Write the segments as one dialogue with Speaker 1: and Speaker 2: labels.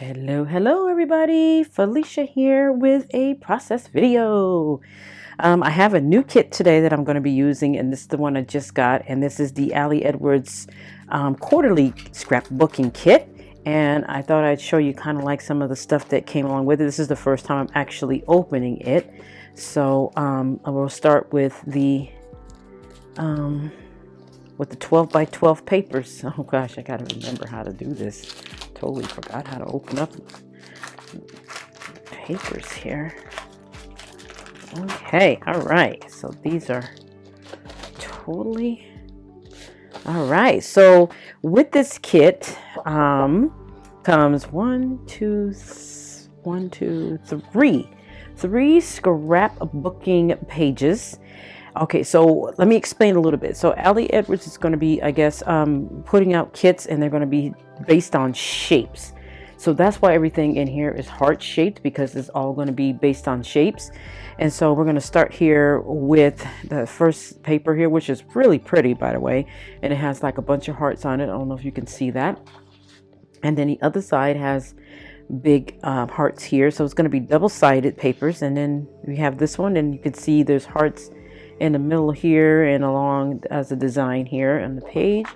Speaker 1: Hello everybody, Felicia here with a process video. I have a new kit today that I'm going to be using, and this is the one I just got, and this is the Ali Edwards quarterly scrapbooking kit. And I thought I'd show you kind of like some of the stuff that came along with it. This is the first time I'm actually opening it. So I will start with the 12 by 12 papers. Oh gosh, I gotta remember how to do this. Totally forgot how to open up papers here. Okay, all right. So these are totally all right. So with this kit comes three scrapbooking pages. Okay, so let me explain a little bit. So Ali Edwards is going to be, I guess, putting out kits, and they're going to be based on shapes. So that's why everything in here is heart shaped, because it's all going to be based on shapes. And so we're going to start here with the first paper here, which is really pretty, by the way. And it has like a bunch of hearts on it. I don't know if you can see that. And then the other side has big hearts here. So it's going to be double-sided papers. And then we have this one, and you can see there's hearts in the middle here and along as a design here on the page.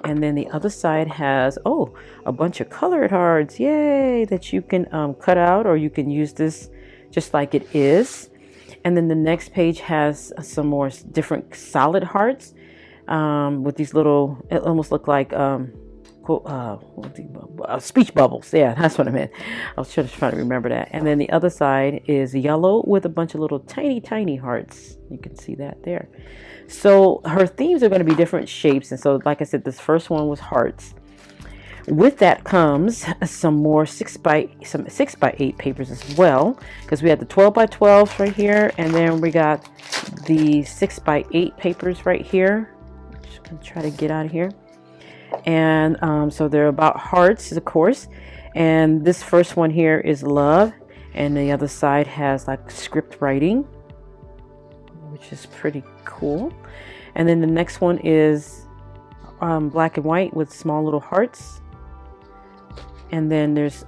Speaker 1: And then the other side has a bunch of colored hearts, yay, that you can cut out, or you can use this just like it is. And then the next page has some more different solid hearts with these little, it almost look like speech bubbles. Yeah, that's what I meant. I was just trying to remember that. And then the other side is yellow with a bunch of little tiny hearts. You can see that there. So her themes are going to be different shapes. And so, like I said, this first one was hearts. With that comes some more 6 by 8 papers as well, because we had the 12 by 12s right here, and then we got the 6 by 8 papers right here. Just gonna try to get out of here. And so they're about hearts, of course. And this first one here is love, and the other side has like script writing, which is pretty cool. And then the next one is black and white with small little hearts. And then there's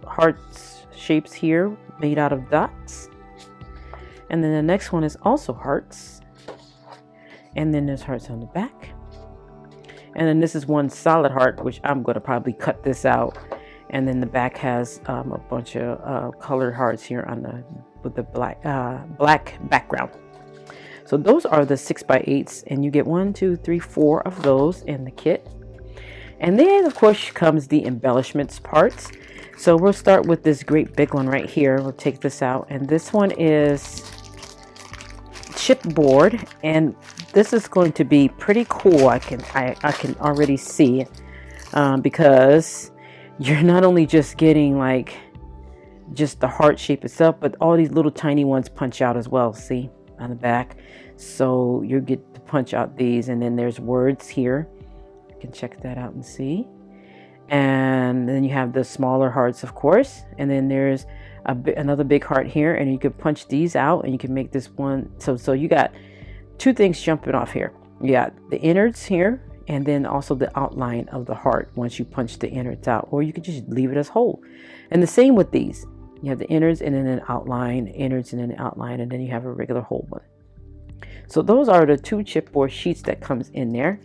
Speaker 1: hearts shapes here made out of dots. And then the next one is also hearts. And then there's hearts on the back. And then this is one solid heart, which I'm going to probably cut this out. And then the back has a bunch of colored hearts here on with the black background. So those are the 6 by 8s, and you get 1, 2, 3, 4 of those in the kit. And then, of course, comes the embellishments parts. So we'll start with this great big one right here. We'll take this out, and this one is chipboard, and this is going to be pretty cool. I can already see it, because you're not only just getting like just the heart shape itself, but all these little tiny ones punch out as well. See on the back, so you get to punch out these, and then there's words here. You can check that out and see. And then you have the smaller hearts, of course, and then there's another big heart here, and you can punch these out, and you can make this one. So you got two things jumping off here. You got the innards here, and then also the outline of the heart once you punch the innards out, or you could just leave it as whole. And the same with these. You have the innards and then an outline, innards and then an outline, and then you have a regular whole one. So those are the two chipboard sheets that comes in there.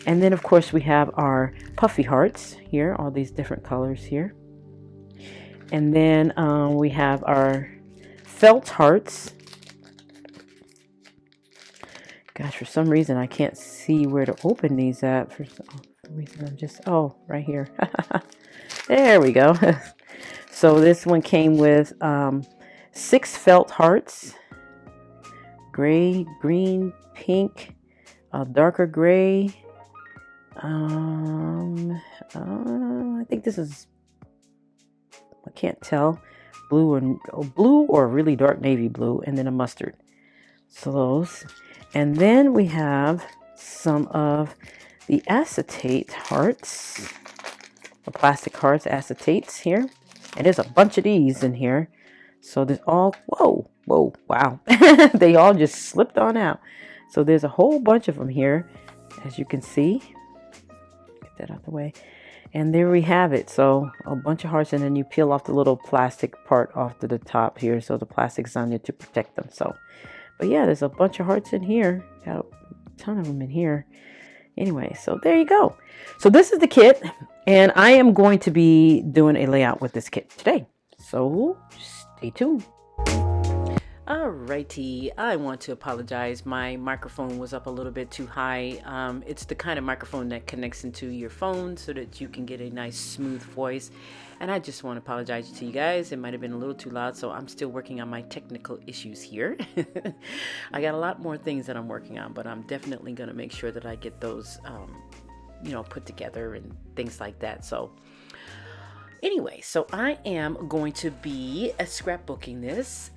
Speaker 1: And then, of course, we have our puffy hearts here, all these different colors here. And then we have our felt hearts. Gosh, for some reason, I can't see where to open these at. For some reason, I'm just, right here. There we go. So this one came with 6 felt hearts. Gray, green, pink, darker gray. I think this is, I can't tell, blue or really dark navy blue, and then a mustard. So those. And then we have some of the acetate hearts, the plastic hearts, acetates here. And there's a bunch of these in here. So there's all, whoa, wow. They all just slipped on out. So there's a whole bunch of them here, as you can see. Get that out of the way. And there we have it. So a bunch of hearts, and then you peel off the little plastic part off to the top here. So the plastic's on there to protect them. So, but yeah, there's a bunch of hearts in here. Got a ton of them in here. Anyway, so there you go. So this is the kit, and I am going to be doing a layout with this kit today. So stay tuned. Alrighty, I want to apologize. My microphone was up a little bit too high. It's the kind of microphone that connects into your phone so that you can get a nice smooth voice. And I just want to apologize to you guys. It might have been a little too loud, so I'm still working on my technical issues here. I got a lot more things that I'm working on, but I'm definitely going to make sure that I get those, put together and things like that. So anyway, so I am going to be scrapbooking this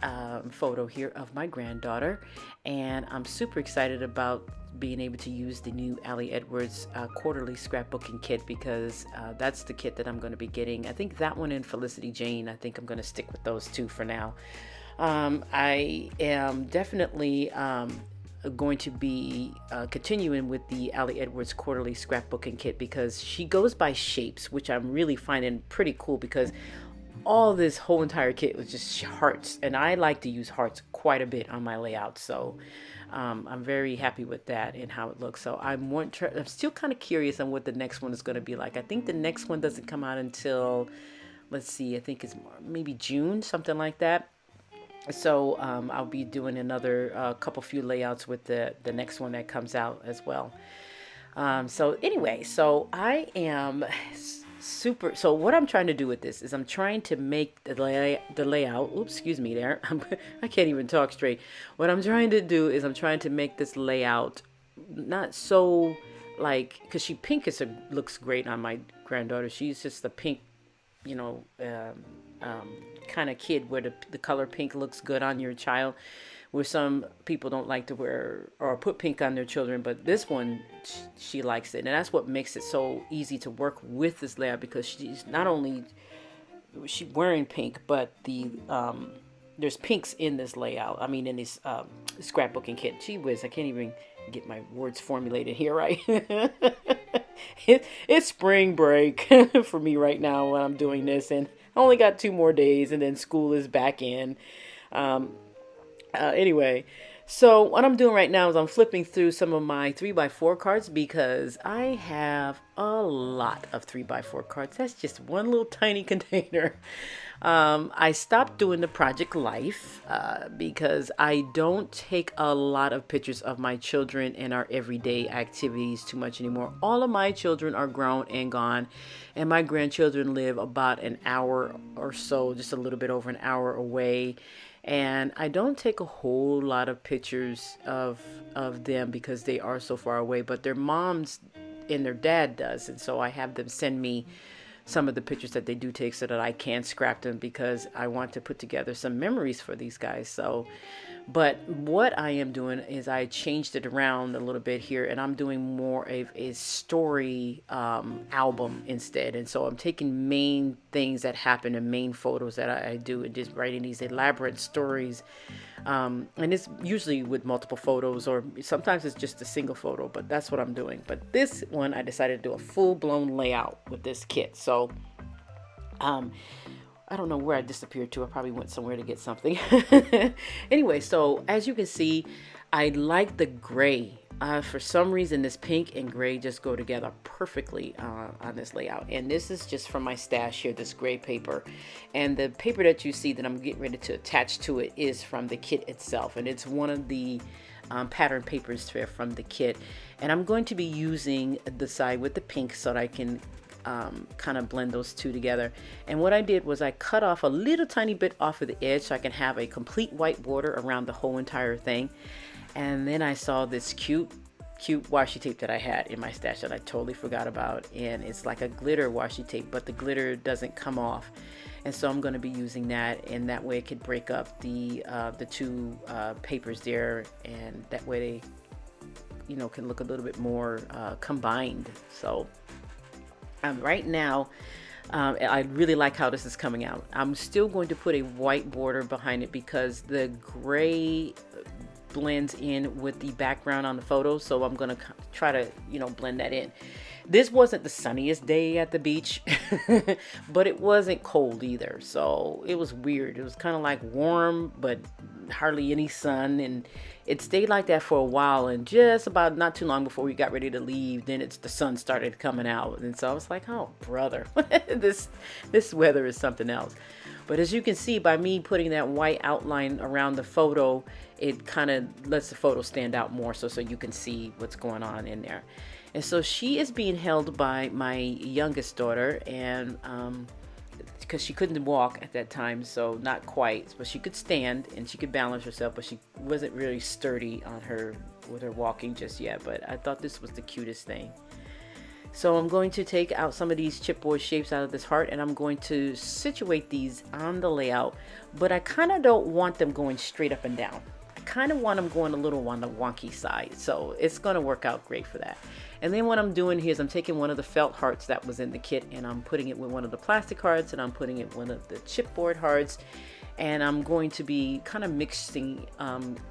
Speaker 1: photo here of my granddaughter, and I'm super excited about being able to use the new Ali Edwards quarterly scrapbooking kit, because that's the kit that I'm going to be getting. I think that one and Felicity Jane, I think I'm going to stick with those two for now. I am definitely going to be continuing with the Ali Edwards quarterly scrapbooking kit, because she goes by shapes, which I'm really finding pretty cool, because all this whole entire kit was just hearts, and I like to use hearts quite a bit on my layout. So I'm very happy with that and how it looks. So I'm still kind of curious on what the next one is going to be like. I think the next one doesn't come out until, let's see, I think it's maybe June, something like that. So I'll be doing another few layouts with the next one that comes out as well. So anyway, so I am super. So what I'm trying to do with this is I'm trying to make the layout. Oops, excuse me there. I can't even talk straight. What I'm trying to do is I'm trying to make this layout not so like, because pink looks great on my granddaughter. She's just the pink, kind of kid where the color pink looks good on your child, where some people don't like to wear or put pink on their children, but this one, she likes it. And that's what makes it so easy to work with this layout, because she's not only wearing pink, but there's pinks in this layout. I mean, in this scrapbooking kit. Gee whiz, I can't even get my words formulated here right. It's spring break for me right now when I'm doing this, and I only got 2 more days and then school is back in. Anyway, so what I'm doing right now is I'm flipping through some of my 3x4 cards, because I have a lot of 3x4 cards. That's just one little tiny container. I stopped doing the Project Life because I don't take a lot of pictures of my children and our everyday activities too much anymore. All of my children are grown and gone, and my grandchildren live about an hour or so, just a little bit over an hour away. And I don't take a whole lot of pictures of them because they are so far away, but their moms and their dad does. And so I have them send me some of the pictures that they do take so that I can scrap them, because I want to put together some memories for these guys. So, but what I am doing is I changed it around a little bit here, and I'm doing more of a story album instead. And so I'm taking main things that happen and main photos that I do, and just writing these elaborate stories. And it's usually with multiple photos, or sometimes it's just a single photo, but that's what I'm doing. But this one, I decided to do a full-blown layout with this kit. So, I don't know where I disappeared to. I probably went somewhere to get something. Anyway, so as you can see, I like the gray. For some reason, this pink and gray just go together perfectly on this layout. And this is just from my stash here, this gray paper. And the paper that you see that I'm getting ready to attach to it is from the kit itself. And it's one of the pattern papers from the kit. And I'm going to be using the side with the pink so that I can kind of blend those two together. And what I did was I cut off a little tiny bit off of the edge so I can have a complete white border around the whole entire thing. And then I saw this cute washi tape that I had in my stash that I totally forgot about, and it's like a glitter washi tape, but the glitter doesn't come off. And so I'm going to be using that, and that way it could break up the two papers there, and that way they can look a little bit more combined. So right now, I really like how this is coming out. I'm still going to put a white border behind it because the gray blends in with the background on the photo. So I'm going to try to, blend that in. This wasn't the sunniest day at the beach, but it wasn't cold either. So it was weird. It was kind of like warm, but hardly any sun. And it stayed like that for a while. And just about not too long before we got ready to leave, then the sun started coming out. And so I was like, oh, brother, this weather is something else. But as you can see by me putting that white outline around the photo, it kind of lets the photo stand out more so you can see what's going on in there. And so she is being held by my youngest daughter, and because she couldn't walk at that time, so not quite, but she could stand and she could balance herself, but she wasn't really sturdy on her with her walking just yet. But I thought this was the cutest thing. So I'm going to take out some of these chipboard shapes out of this heart, and I'm going to situate these on the layout, but I kind of don't want them going straight up and down. I kind of want them going a little on the wonky side, so it's going to work out great for that. And then what I'm doing here is I'm taking one of the felt hearts that was in the kit, and I'm putting it with one of the plastic hearts, and I'm putting it with one of the chipboard hearts, and I'm going to be kind of mixing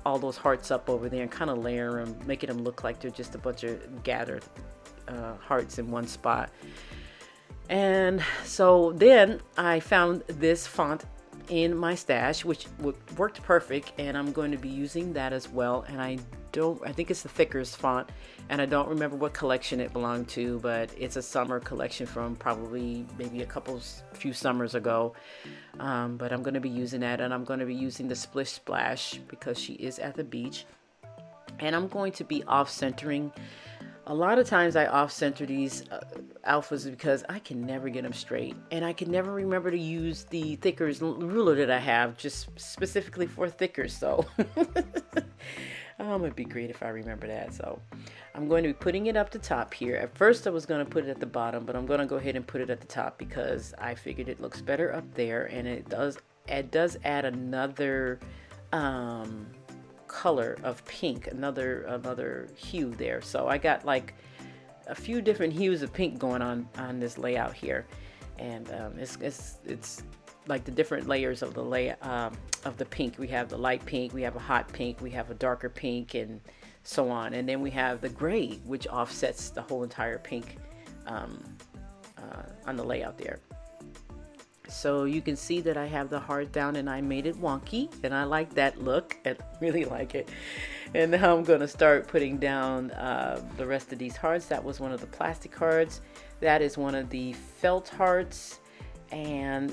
Speaker 1: all those hearts up over there and kind of layer them, making them look like they're just a bunch of gathered hearts in one spot. And so then I found this font in my stash, which worked perfect, and I'm going to be using that as well. And I think it's the Thickers font, and I don't remember what collection it belonged to, but it's a summer collection from probably maybe a few summers ago. But I'm going to be using that, and I'm going to be using the Splish Splash because she is at the beach. And I'm going to be off-centering. A lot of times I off-center these alphas because I can never get them straight, and I can never remember to use the Thickers ruler that I have just specifically for Thickers. So it'd be great if I remember that. So I'm going to be putting it up the top here. At first I was going to put it at the bottom, but I'm going to go ahead and put it at the top because I figured it looks better up there, and it does add another color of pink, another hue there. So I got like a few different hues of pink going on this layout here, and it's like the different layers of the pink. We have the light pink, we have a hot pink, we have a darker pink, and so on. And then we have the gray, which offsets the whole entire pink on the layout there. So you can see that I have the heart down and I made it wonky, and I like that look. I really like it. And now I'm going to start putting down the rest of these hearts. That was one of the plastic hearts. That is one of the felt hearts. And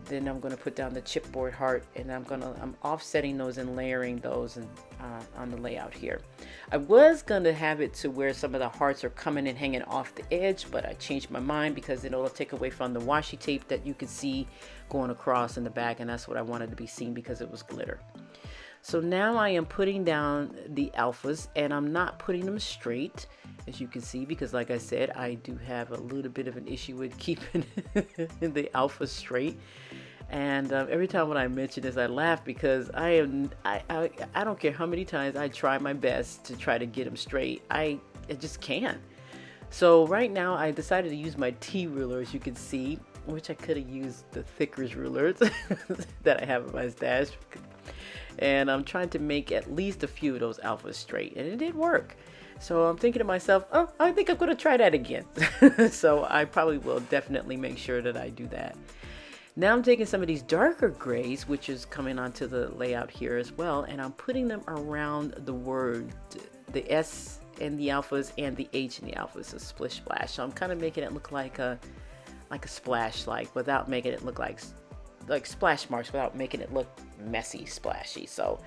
Speaker 1: then I'm going to put down the chipboard heart, and I'm offsetting those and layering those on the layout here. I was going to have it to where some of the hearts are coming and hanging off the edge, but I changed my mind because it'll take away from the washi tape that you can see going across in the back, and that's what I wanted to be seen because it was glitter. So now I am putting down the alphas, and I'm not putting them straight, as you can see, because like I said, I do have a little bit of an issue with keeping the alphas straight. And every time when I mention this, I laugh because I don't care how many times I try my best to try to get them straight. I just can't. So right now I decided to use my T ruler, as you can see, which I could have used the Thickers rulers that I have in my stash. And I'm trying to make at least a few of those alphas straight, and it did work. So I'm thinking to myself, oh, I think I'm going to try that again. So I probably will definitely make sure that I do that. Now I'm taking some of these darker grays, which is coming onto the layout here as well, and I'm putting them around the word, the S in the alphas and the H in the alphas, so Splish Splash. So I'm kind of making it look like a splash, without making it look like splash marks, without making it look messy, splashy. So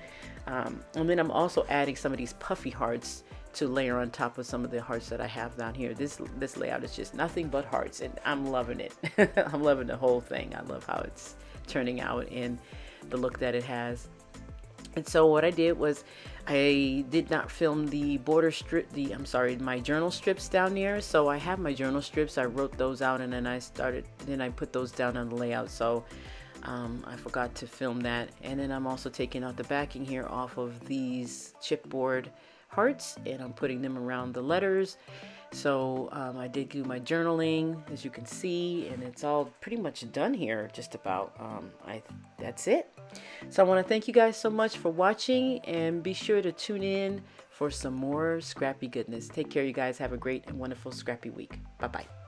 Speaker 1: and then I'm also adding some of these puffy hearts to layer on top of some of the hearts that I have down here. This layout is just nothing but hearts, and I'm loving it. I'm loving the whole thing. I love how it's turning out and the look that it has. And so what I did was I did not film the border strip, my journal strips down there. So I have my journal strips. I wrote those out, and then I put those down on the layout. So I forgot to film that. And then I'm also taking out the backing here off of these chipboard hearts, and I'm putting them around the letters. So I did do my journaling, as you can see, and it's all pretty much done here, just about. That's it. So I want to thank you guys so much for watching, and be sure to tune in for some more scrappy goodness. Take care, you guys. Have a great and wonderful scrappy week. Bye-bye.